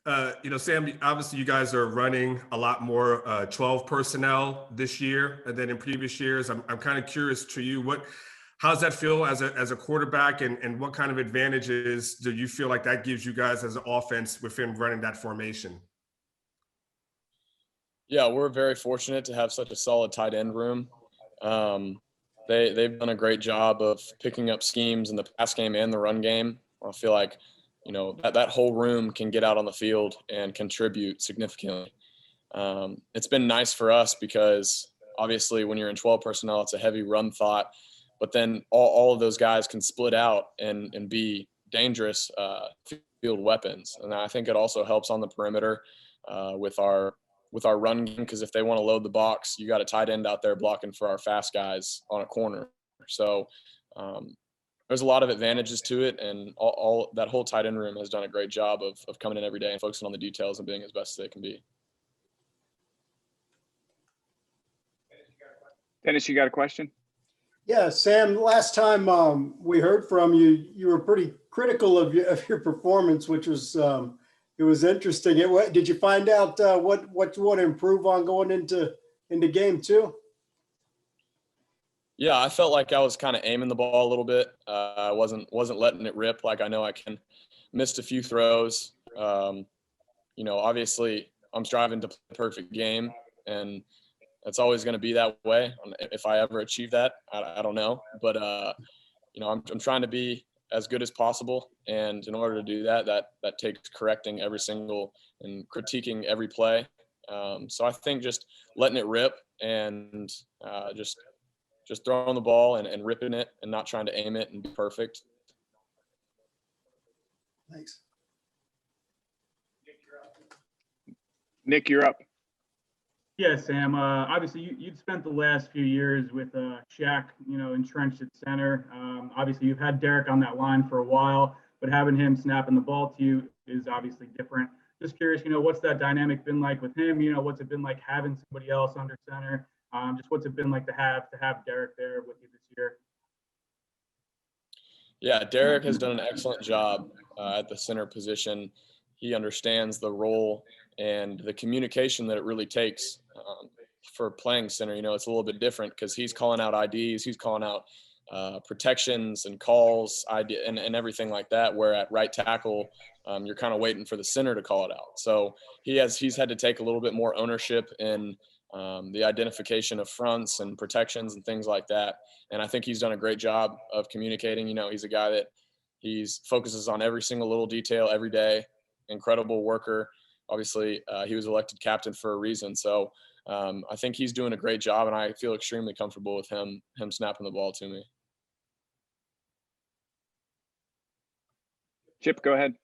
Sam, obviously you guys are running a lot more 12 personnel this year than in previous years. I'm kind of curious to you, how's that feel as a quarterback, and what kind of advantages do you feel like that gives you guys as an offense within running that formation? Yeah, we're very fortunate to have such a solid tight end room. Um, they've done a great job of picking up schemes in the pass game and the run game. I feel like, that whole room can get out on the field and contribute significantly. It's been nice for us because obviously when you're in 12 personnel, it's a heavy run thought, but then all of those guys can split out and be dangerous field weapons. And I think it also helps on the perimeter with our run game, because if they want to load the box, you got a tight end out there blocking for our fast guys on a corner. So there's a lot of advantages to it, and all that whole tight end room has done a great job of coming in every day and focusing on the details and being as best as they can be. Dennis, you got a question? Yeah, Sam, last time we heard from you, you were pretty critical of your performance, which was it was interesting. Did you find out what you want to improve on going into game two? Yeah, I felt like I was kind of aiming the ball a little bit. I wasn't letting it rip like I know I can. Missed a few throws. Obviously I'm striving to play a perfect game, and it's always going to be that way. If I ever achieve that, I don't know. But, I'm trying to be as good as possible. And in order to do that, that takes correcting every single and critiquing every play. So I think just letting it rip and just throwing the ball and ripping it and not trying to aim it and be perfect. Thanks. Nick, you're up. Yeah, Sam. Obviously, you'd spent the last few years with Shaq, entrenched at center. Obviously, you've had Derek on that line for a while, but having him snapping the ball to you is obviously different. Just curious, what's that dynamic been like with him? What's it been like having somebody else under center? Just what's it been like to have Derek there with you this year? Yeah, Derek has done an excellent job at the center position. He understands the role and the communication that it really takes for playing center. It's a little bit different because he's calling out IDs, he's calling out protections and calls, and everything like that. Where at right tackle, you're kind of waiting for the center to call it out. So he's had to take a little bit more ownership in the identification of fronts and protections and things like that. And I think he's done a great job of communicating. He's a guy that focuses on every single little detail every day. Incredible worker. Obviously, he was elected captain for a reason. So I think he's doing a great job, and I feel extremely comfortable with him snapping the ball to me. Chip, go ahead.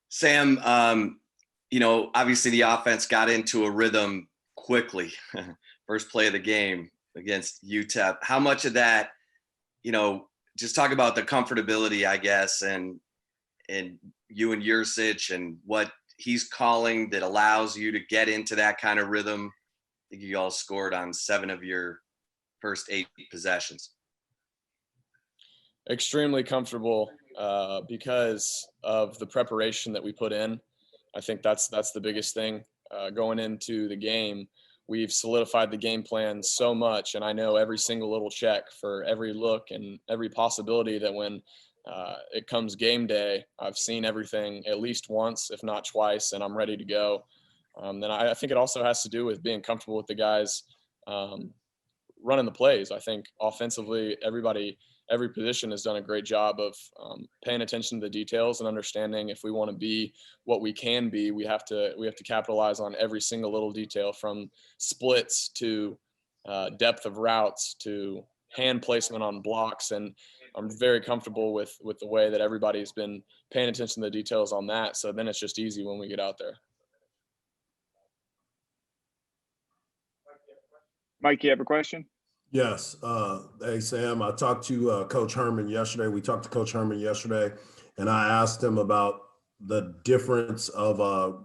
Sam, obviously the offense got into a rhythm quickly. First play of the game against UTEP. How much of that, just talk about the comfortability, I guess, and you and Yursich and what he's calling that allows you to get into that kind of rhythm. I think you all scored on 7 of your first 8 possessions. Extremely comfortable because of the preparation that we put in. I think that's the biggest thing. Going into the game, we've solidified the game plan so much, and I know every single little check for every look and every possibility that when it comes game day, I've seen everything at least once, if not twice, and I'm ready to go. Then I think it also has to do with being comfortable with the guys running the plays. I think offensively, every position has done a great job of paying attention to the details and understanding if we want to be what we can be, we have to capitalize on every single little detail, from splits to depth of routes to hand placement on blocks. And I'm very comfortable with the way that everybody's been paying attention to the details on that. So then it's just easy when we get out there. Mike, you have a question? Yes. Hey, Sam, I talked to Coach Herman yesterday. We talked to Coach Herman yesterday, and I asked him about the difference of a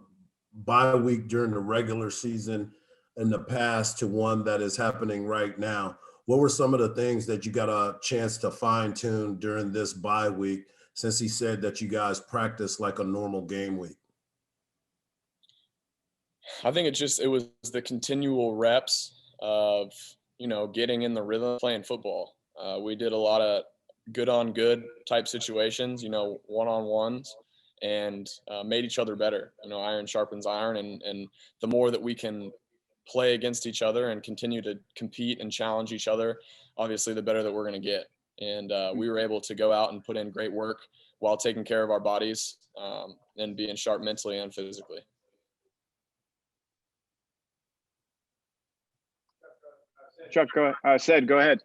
bye week during the regular season in the past to one that is happening right now. What were some of the things that you got a chance to fine tune during this bye week, since he said that you guys practice like a normal game week? I think it was the continual reps of, getting in the rhythm of playing football. We did a lot of good on good type situations, one-on-ones, and made each other better. Iron sharpens iron, and the more that we can play against each other and continue to compete and challenge each other, obviously the better that we're going to get. And we were able to go out and put in great work while taking care of our bodies, and being sharp mentally and physically. Chuck, go ahead.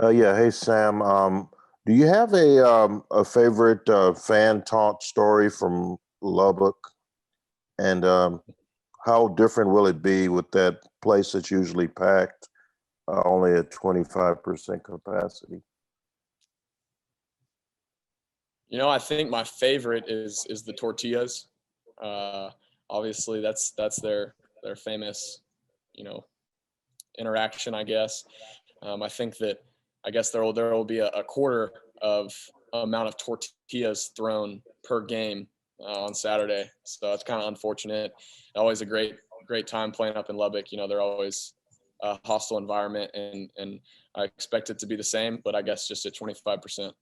Yeah. Hey, Sam. Do you have a favorite fan taught story from Lubbock? And how different will it be with that place that's usually packed, only at 25% capacity? I think my favorite is the tortillas. Obviously, that's their famous, interaction, I guess. I think that there will be a quarter of amount of tortillas thrown per game on Saturday, so it's kind of unfortunate. Always a great time playing up in Lubbock. They're always a hostile environment, and I expect it to be the same, but I guess just at 25%.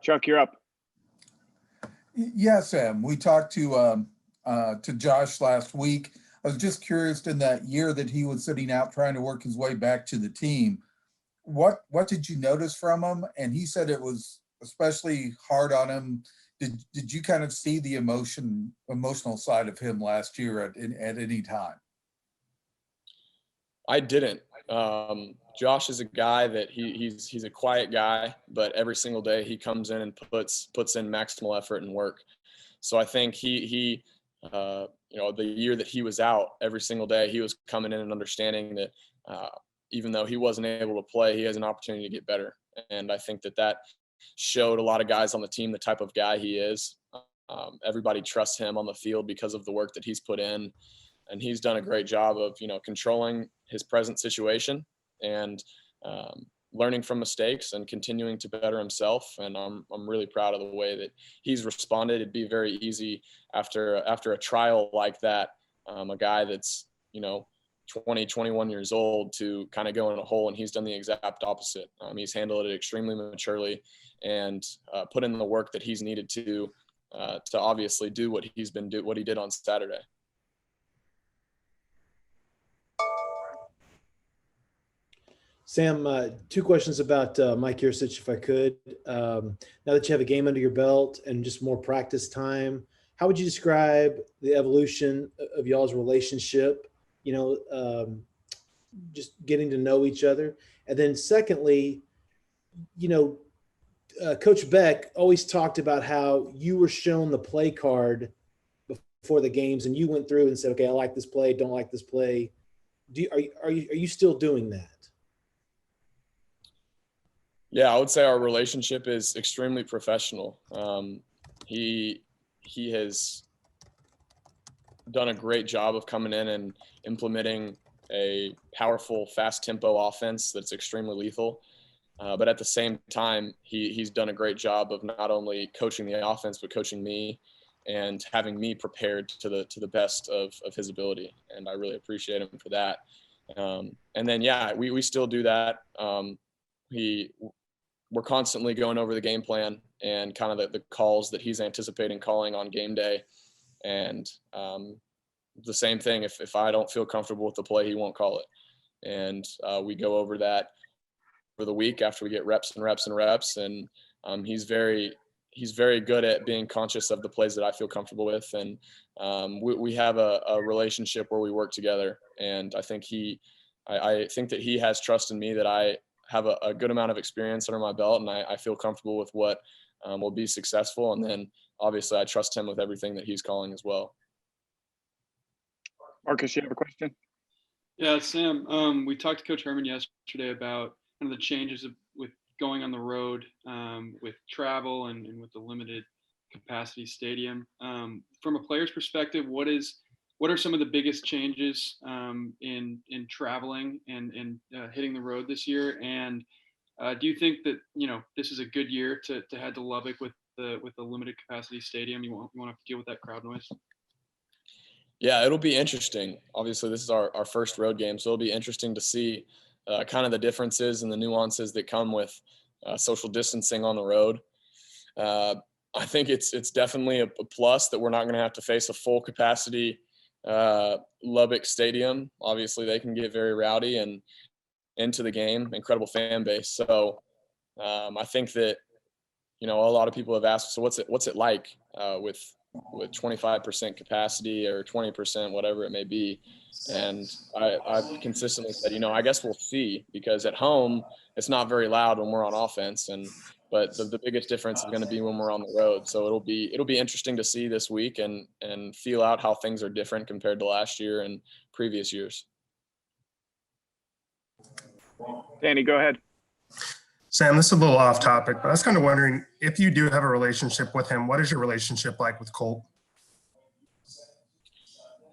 Chuck, you're up. Yeah, Sam, we talked to Josh last week. I was just curious, in that year that he was sitting out trying to work his way back to the team, what did you notice from him? And he said it was especially hard on him. Did you kind of see the emotional side of him last year at any time? I didn't. Josh is a guy that he's a quiet guy, but every single day he comes in and puts in maximal effort and work. So I think he the year that he was out, every single day he was coming in and understanding that even though he wasn't able to play, he has an opportunity to get better. And I think that showed a lot of guys on the team the type of guy he is. Everybody trusts him on the field because of the work that he's put in, and he's done a great job of controlling his present situation and learning from mistakes and continuing to better himself. And I'm really proud of the way that he's responded. It'd be very easy after a trial like that, a guy that's 20, 21 years old, to kind of go in a hole, and he's done the exact opposite. He's handled it extremely maturely and put in the work that he's needed to obviously do what he did on Saturday. Sam, two questions about Mike Yurcich, if I could. Now that you have a game under your belt and just more practice time, how would you describe the evolution of y'all's relationship? Just getting to know each other. And then secondly, Coach Beck always talked about how you were shown the play card before the games, and you went through and said, okay, I like this play, don't like this play. Are you still doing that? Yeah, I would say our relationship is extremely professional. He has done a great job of coming in and implementing a powerful, fast tempo offense that's extremely lethal. But at the same time, he's done a great job of not only coaching the offense, but coaching me and having me prepared to the best of his ability. And I really appreciate him for that. And then, yeah, we still do that. We're constantly going over the game plan and kind of the calls that he's anticipating calling on game day. And the same thing, if I don't feel comfortable with the play, he won't call it. And we go over that for the week after we get reps and reps and reps. And he's very good at being conscious of the plays that I feel comfortable with. And we have a relationship where we work together. And I think I think that he has trust in me, that I have a good amount of experience under my belt, and I feel comfortable with what will be successful. And then obviously I trust him with everything that he's calling as well. Marcus, you have a question? Yeah, Sam, we talked to Coach Herman yesterday about kind of the changes with going on the road, with travel and with the limited capacity stadium. From a player's perspective, what are some of the biggest changes in traveling and hitting the road this year? And do you think that this is a good year to head to Lubbock with the limited capacity stadium? You won't have to deal with that crowd noise. Yeah, it'll be interesting. Obviously, this is our first road game, so it'll be interesting to see kind of the differences and the nuances that come with social distancing on the road. I think it's definitely a plus that we're not going to have to face a full capacity Lubbock Stadium. Obviously, they can get very rowdy and into the game, incredible fan base. So I think that, a lot of people have asked, so what's it like with 25% capacity or 20%, whatever it may be. And I've consistently said, I guess we'll see, because at home it's not very loud when we're on offense, but the biggest difference is going to be when we're on the road. So it'll be interesting to see this week and feel out how things are different compared to last year and previous years. Danny, go ahead. Sam, this is a little off topic, but I was kind of wondering, if you do have a relationship with him, what is your relationship like with Colt?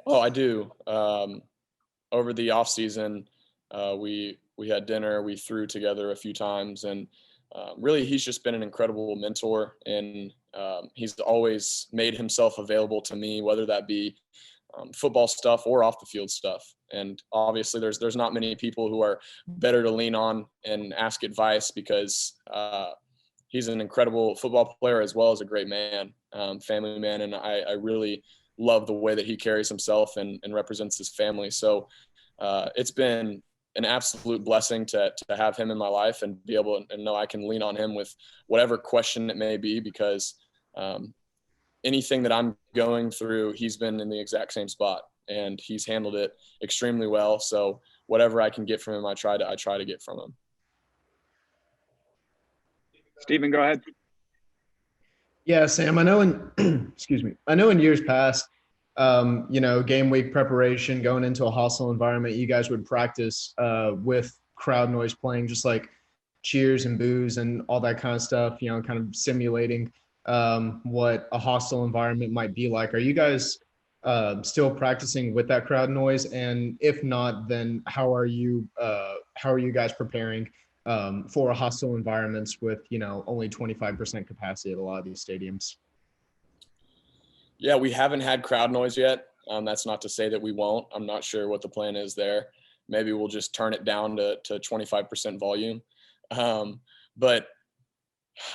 Oh, I do. Over the off season, we had dinner, we threw together a few times, and really he's just been an incredible mentor, and he's always made himself available to me, whether that be football stuff or off the field stuff. And obviously there's not many people who are better to lean on and ask advice, because he's an incredible football player as well as a great man, family man. And I really love the way that he carries himself and represents his family. So it's been an absolute blessing to have him in my life and be able to know I can lean on him with whatever question it may be, because anything that I'm going through, he's been in the exact same spot and he's handled it extremely well. So whatever I can get from him, I try to get from him. Stephen, go ahead. Yeah, Sam, I know excuse me. I know in years past, game week preparation, going into a hostile environment, you guys would practice with crowd noise playing, just like cheers and boos and all that kind of stuff, kind of simulating what a hostile environment might be like. Are you guys still practicing with that crowd noise? And if not, then how are you guys preparing for hostile environments with, only 25% capacity at a lot of these stadiums? Yeah, we haven't had crowd noise yet. That's not to say that we won't. I'm not sure what the plan is there. Maybe we'll just turn it down to 25% volume. But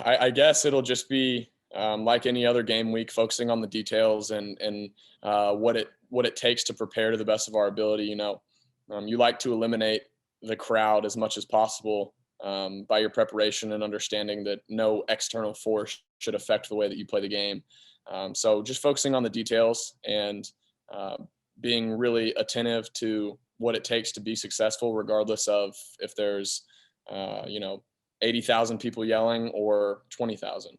I guess it'll just be like any other game week, focusing on the details and what it takes to prepare to the best of our ability. You like to eliminate the crowd as much as possible by your preparation and understanding that no external force should affect the way that you play the game. So just focusing on the details and being really attentive to what it takes to be successful, regardless of if there's 80,000 people yelling or 20,000.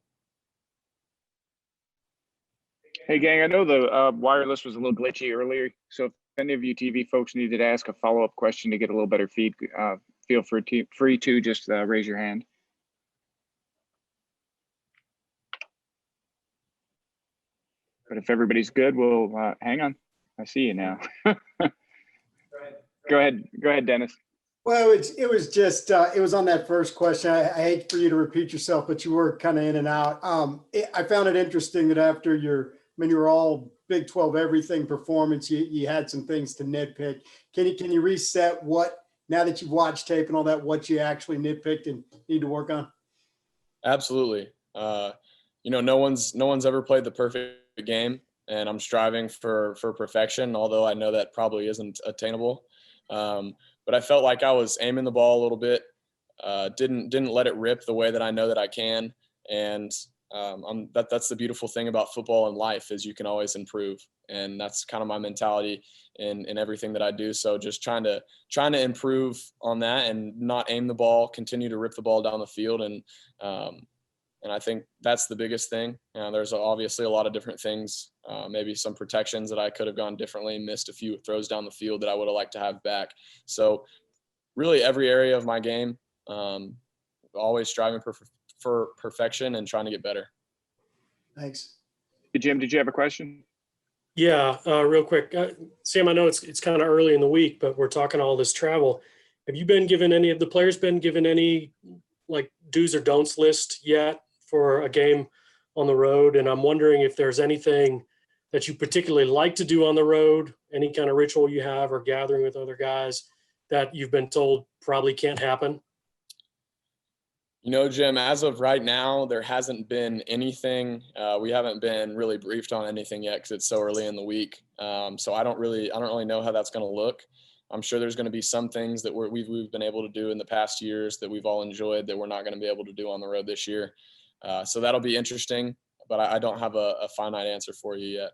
Hey, gang, I know the wireless was a little glitchy earlier, so if any of you TV folks needed to ask a follow-up question to get a little better feed, feel free to just raise your hand. But if everybody's good, we'll hang on. I see you now. Go ahead, Dennis. Well, it was just, it was on that first question. I hate for you to repeat yourself, but you were kind of in and out. I found it interesting that after you were all Big 12 everything performance, you had some things to nitpick. Can you reset now that you've watched tape and all that, what you actually nitpicked and need to work on? Absolutely. No one's ever played the perfect game, and I'm striving for perfection, although I know that probably isn't attainable. But I felt like I was aiming the ball a little bit, didn't let it rip the way that I know that I can. And that's the beautiful thing about football and life, is you can always improve. And that's kind of my mentality in everything that I do. So just trying to improve on that and not aim the ball, continue to rip the ball down the field. And I think that's the biggest thing. There's obviously a lot of different things, maybe some protections that I could have gone differently, missed a few throws down the field that I would have liked to have back. So really every area of my game, always striving for perfection and trying to get better. Thanks. Hey, Jim, did you have a question? Yeah, real quick. Sam, I know it's kind of early in the week, but we're talking all this travel. Have you been given any of the players been given any like do's or don'ts list yet for a game on the road. And I'm wondering if there's anything that you particularly like to do on the road, any kind of ritual you have or gathering with other guys that you've been told probably can't happen. You know, Jim, as of right now, there hasn't been anything. We haven't been really briefed on anything yet because it's so early in the week. So I don't really know how that's going to look. I'm sure there's going to be some things that we've been able to do in the past years that we've all enjoyed that we're not going to be able to do on the road this year. So that'll be interesting, but I don't have a finite answer for you yet.